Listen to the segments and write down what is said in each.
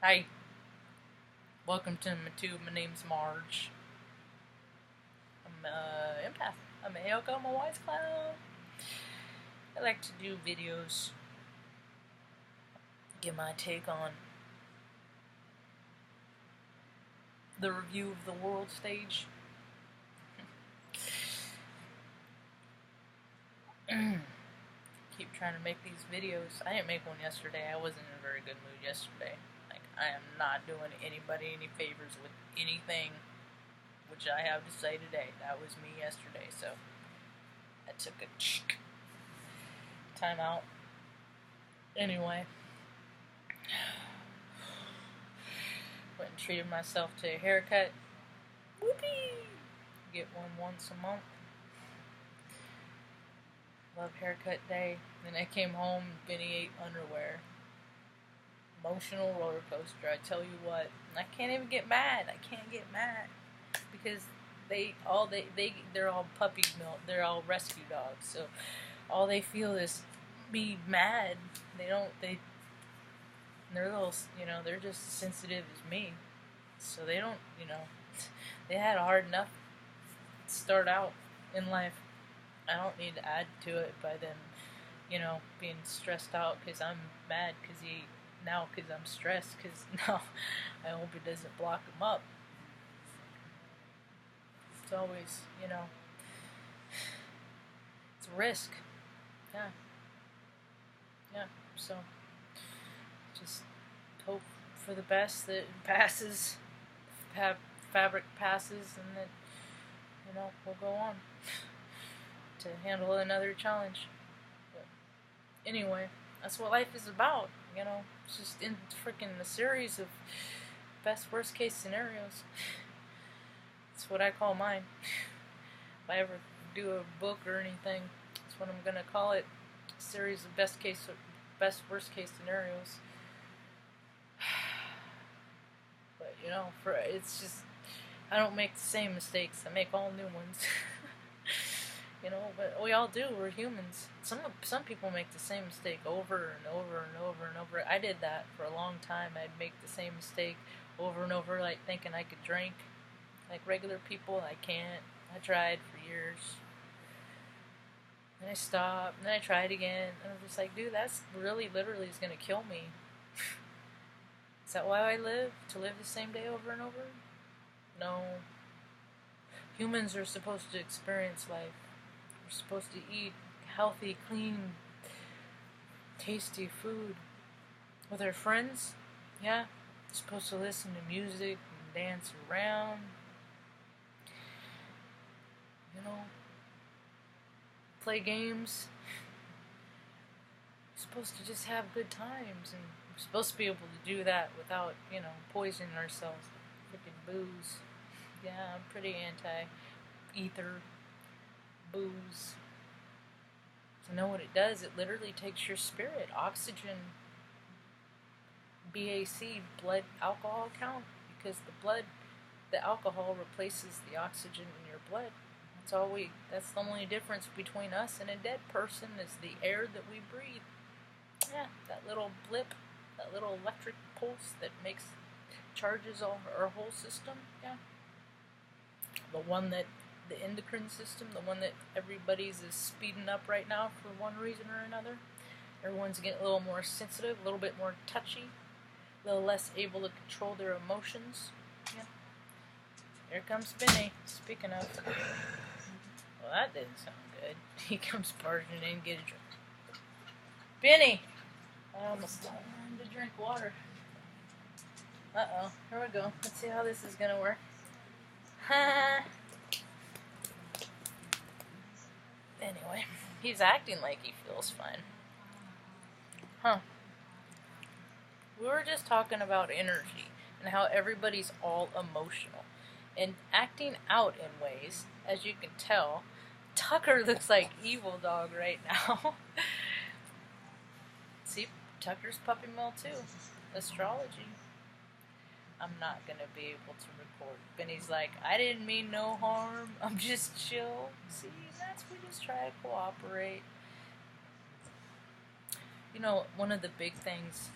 Hi, welcome to my tube. My name's Marge. I'm an empath. I'm a heyoka. I'm a wise clown. I like to do videos, give my take on the review of the world stage. Keep trying to make these videos. I didn't make one yesterday. I wasn't in a very good mood yesterday. Like, I am not doing anybody any favors with anything which I have to say today. That was me yesterday, so I took a time out. Anyway, went and treated myself to a haircut. Whoopee! Get one once a month. Love haircut day. Then I came home and Benny ate underwear. Emotional roller coaster, I tell you what. And I can't even get mad. I can't get mad because they're all puppy milk. They're all rescue dogs. So all they feel is be mad. They're little, they're just as sensitive as me. So they don't, they had hard enough to start out in life. I don't need to add to it by them, being stressed out because I'm mad because I'm stressed because now I hope it doesn't block them up. It's always, it's a risk. Yeah. So just hope for the best that it passes, fabric passes, and that, we'll go on to handle another challenge. But anyway, that's what life is about, It's just in freaking a series of best worst case scenarios. That's what I call mine. If I ever do a book or anything, that's what I'm gonna call it. A series of best worst case scenarios. But it's just I don't make the same mistakes. I make all new ones. But we all do. We're humans. Some people make the same mistake over and over and over and over. I did that for a long time. I'd make the same mistake over and over, like thinking I could drink like regular people. I can't. I tried for years. Then I stopped. And then I tried again. And I'm just like, dude, that's really literally is going to kill me. Is that why I live? To live the same day over and over? No. Humans are supposed to experience life. We're supposed to eat healthy, clean, tasty food with our friends. Yeah. We're supposed to listen to music and dance around. Play games. We're supposed to just have good times, and we're supposed to be able to do that without, poisoning ourselves. Freaking booze. Yeah, I'm pretty anti-ether, booze. You know what it does? It literally takes your spirit, oxygen, BAC, blood alcohol count, because the alcohol replaces the oxygen in your blood. That's the only difference between us and a dead person is the air that we breathe. Yeah, that little blip, that little electric pulse that charges our whole system. Yeah. The endocrine system, the one that everybody's is speeding up right now for one reason or another. Everyone's getting a little more sensitive, a little bit more touchy, a little less able to control their emotions. Yeah. Here comes Benny. Speaking of, well, that didn't sound good. He comes barging in, get a drink. Benny! I almost told him to drink water. Uh-oh. Here we go. Let's see how this is gonna work. Anyway, he's acting like he feels fine. We were just talking about energy and how everybody's all emotional and acting out in ways, as you can tell. Tucker looks like Evil Dog right now. See, Tucker's puppy mill too. Astrology. I'm not gonna be able to record. Benny's like, I didn't mean no harm. I'm just chill. See, we just try to cooperate. One of the big things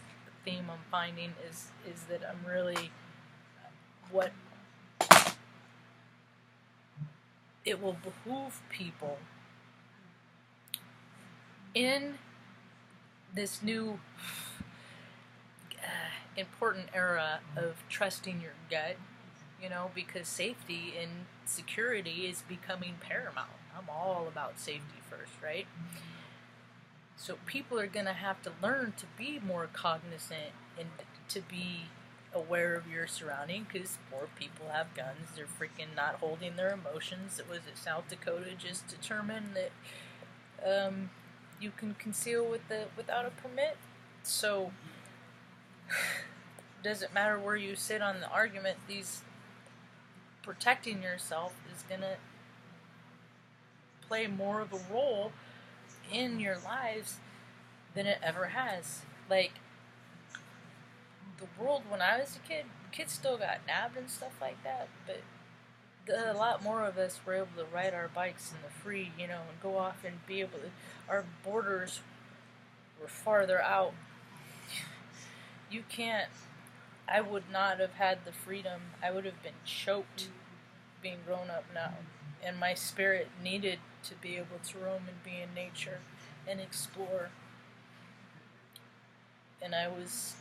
theme I'm finding is that I'm really what it will behoove people in this new important era of trusting your gut, because safety and security is becoming paramount. I'm all about safety first, right? So people are going to have to learn to be more cognizant and to be aware of your surrounding, because more people have guns. They're freaking not holding their emotions. It was at South Dakota just determined that you can conceal without a permit. So doesn't matter where you sit on the argument. These protecting yourself is gonna play more of a role in your lives than it ever has. Like, the world when I was a kid, kids still got nabbed and stuff like that, but a lot more of us were able to ride our bikes in the free, and go off and be able to. Our borders were farther out. You can't. I would not have had the freedom. I would have been choked being grown up now. And my spirit needed to be able to roam and be in nature and explore. And I was,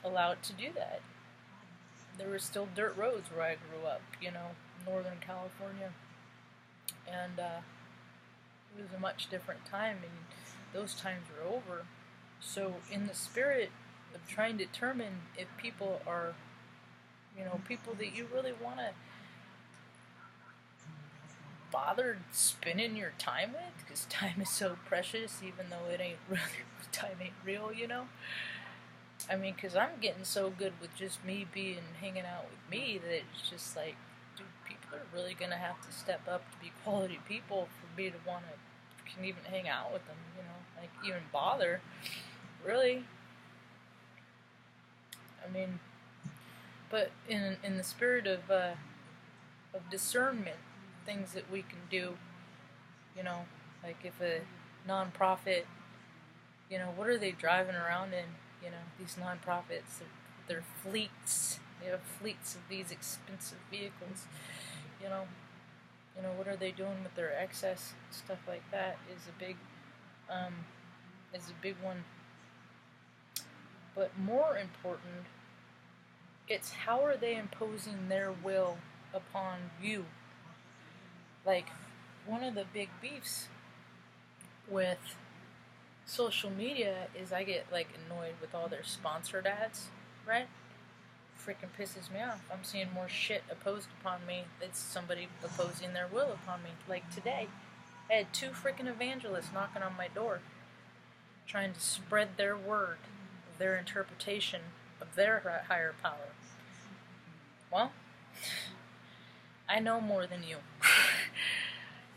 allowed to do that. There were still dirt roads where I grew up, Northern California. And it was a much different time, and those times are over. So in the spirit of trying to determine if people are, people that you really want to bother spending your time with, because time is so precious, even though it ain't really, time ain't real, I mean, because I'm getting so good with just me hanging out with me, that it's just like, dude, people are really going to have to step up to be quality people for me to want to can even hang out with them, like even bother, really. I mean, but in the spirit of discernment, things that we can do, like if a nonprofit, what are they driving around in? These nonprofits, they're fleets. They have fleets of these expensive vehicles. What are they doing with their excess? Stuff like that is a big one. But more important, it's how are they imposing their will upon you? Like, one of the big beefs with social media is I get, annoyed with all their sponsored ads, right? Freaking pisses me off. I'm seeing more shit opposed upon me. It's somebody opposing their will upon me. Like today, I had 2 freaking evangelists knocking on my door, trying to spread their word, their interpretation of their higher power. Well, I know more than you.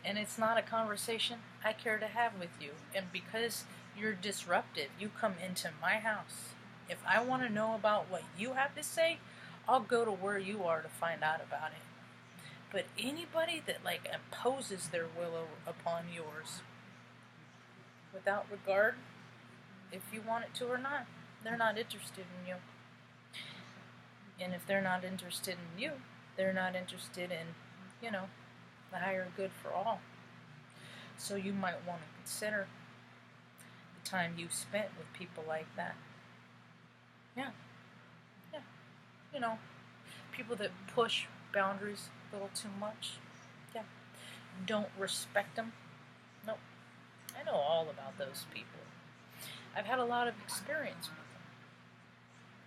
And it's not a conversation I care to have with you. And because you're disruptive, you come into my house. If I want to know about what you have to say, I'll go to where you are to find out about it. But anybody that imposes their will upon yours, without regard if you want it to or not, they're not interested in you. And if they're not interested in you, they're not interested in, the higher good for all. So you might want to consider the time you spent with people like that. Yeah. People that push boundaries a little too much. Yeah. Don't respect them. Nope. I know all about those people. I've had a lot of experience with them.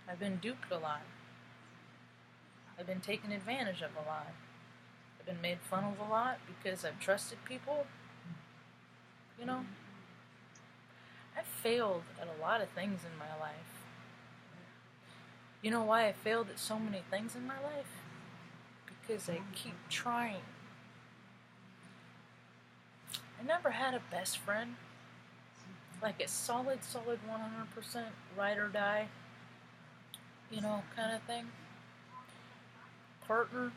I've been duped a lot. I've been taken advantage of a lot. I've been made fun of a lot because I've trusted people. I've failed at a lot of things in my life. You know why I failed at so many things in my life? Because I keep trying. I never had a best friend. Like a solid 100% ride or die, kind of thing. Partner.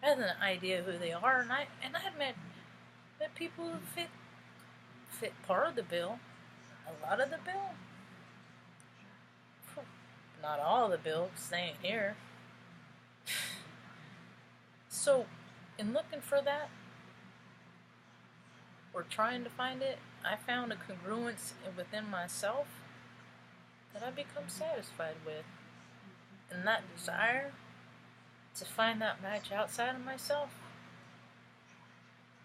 I had an idea who they are, and I met people who fit part of the bill, a lot of the bill, Not all the bills, they ain't here. So, in looking for that, or trying to find it, I found a congruence within myself that I become satisfied with. And that desire to find that match outside of myself,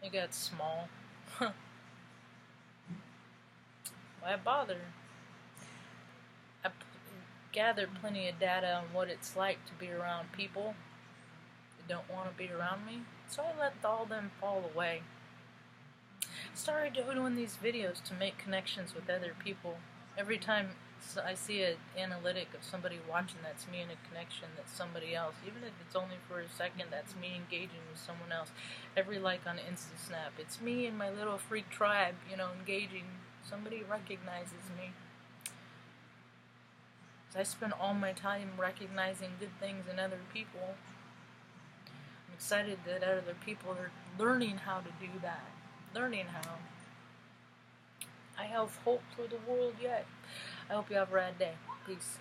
it got small. Why bother? I gathered plenty of data on what it's like to be around people that don't want to be around me, so I let all them fall away. Started doing these videos to make connections with other people. Every time I see an analytic of somebody watching, that's me in a connection, that's somebody else. Even if it's only for a second, that's me engaging with someone else. Every like on Snap, it's me and my little freak tribe, engaging. Somebody recognizes me. I spend all my time recognizing good things in other people. I'm excited that other people are learning how to do that. Learning how. I have hope for the world yet. I hope you have a rad day. Peace.